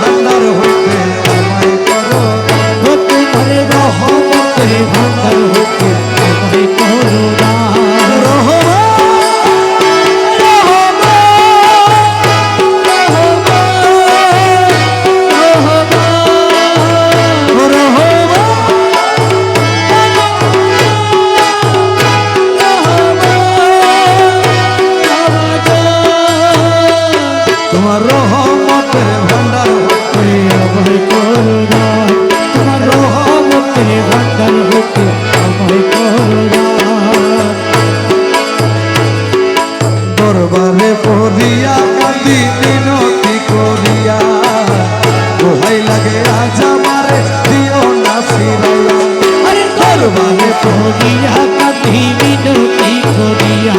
ভান্ডার হইতে আমায় করো, তোমার রহমতের ভান্ডার হইতে আমায় করো দান। তোমার রহমতের ভান্ডার হইতে আমায় করো দান। তোমার রহমতের ভান্ডার হইতে আমায় করো দান। দরবারে পড়িয়া কাঁদি মিনতি করিয়া, দোহাই লাগে আজ আমারে দিও না ফিরাইয়া। আরে দরবারে পড়িয়া কাঁদি মিনতি করিয়া,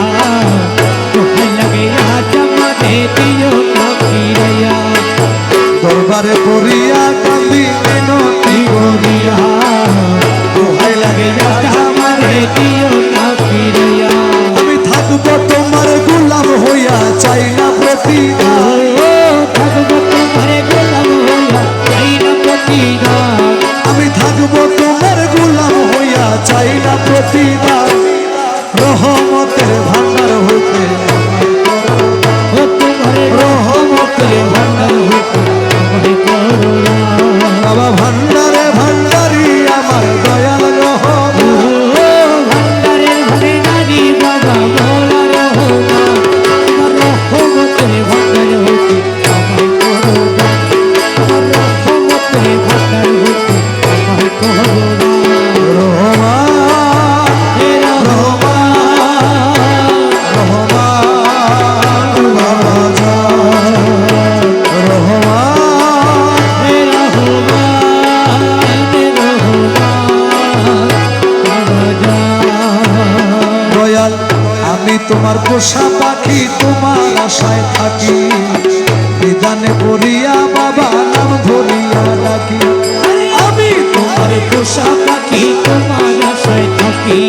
দোহাই লাগে আজ আমারে দিও না ফিরাইয়া। দরবারে পড়িয়া কাঁদি মিনতি করিয়া, দোহাই লাগে আজ আমারে দিও না ফিরাইয়া। আমি থাকবো তোমার গোলাম হইয়া, চাই না প্রতিদান। থাকবো তোমার গোলাম হইয়া, চাই না প্রতিদান। আমি থাকবো তোমার গোলাম হইয়া, চাই না প্রতিদান। রহমতের ভান্ডার হইতে ও তোমার রহমতের ভান্ডার হইতে আমায় করো দান। বাবা ভান্ডারে ভান্ডারি আমার দয়াল রহমান, ভান্ডারের ভান্ডারি বাবা ভোলা রহমান। তোমার রহমতের ভান্ডার হইতে আমায় করো দান। তোমার রহমতের ভান্ডার হইতে আমায় করো দান। রহমান হে রহমান, রহমান বাবা জান, রহমান হে রহমান, হে রহমান বাবা জান। দয়াল আমি তোমার পোষা পাখি, তোমার আশায় থাকি, বিধানে পড়িয়া বাবা নাম ধরিয়া ডাকি। আমি তোমার পোষা পাখি, তোমার আশায় থাকি,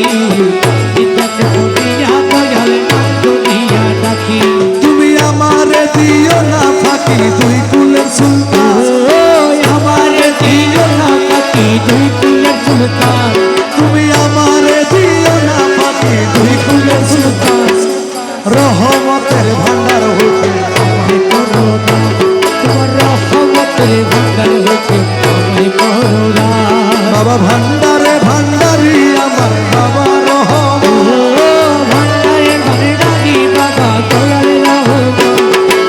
বিধানে পড়িয়া দয়াল নাম ধরিয়া ডাকি। তুমি আমারে দিও না ফাঁকি, দুই কুলের সুলতান। আমার দিও না পাখি, দুই কুলের সুলতান। তুমি আমারে দিও না ফাঁকি, দুই কুলের সুলতান। রহমতের ভান্ডার হইতে আমায় করো দান। তোমার রহমতের ভান্ডার হইতে আমায় করো দান। বাবা ভান্ডারে ভান্ডারি আমার বাবা রহমান, ভান্ডারের ভান্ডারি বাবা দয়াল রহমান।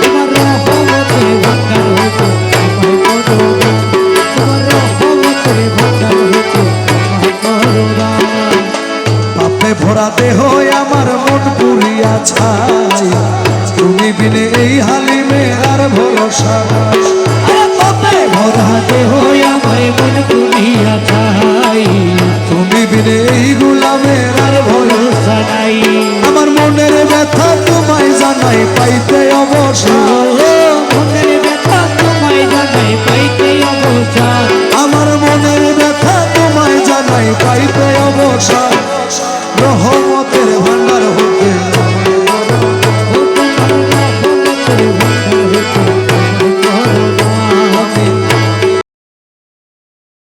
তোমার রহমতের ভান্ডার হইতে আমায় করো দান। তোমার রহমতের ভান্ডার হইতে আমায় করো দান। পাপে ভরা দেহ আমার মন পুরিয়া ছাই, তুমি বিনে এই হালিমে আর ভরসা নাই। আরে পাপে ভরা দেহ আমায় মন পুরিয়া চাই, তুমি বিনে এই গোলামের আর ভরসা নাই। আমার মনের ব্যথা তোমায় জানাই, পাইতে অবসর। মনের ব্যথা তোমায় জানাই, পাইতে অবসর। আমার মনের ব্যথা তোমায় জানাই, পাইতে অবসর। রহমতের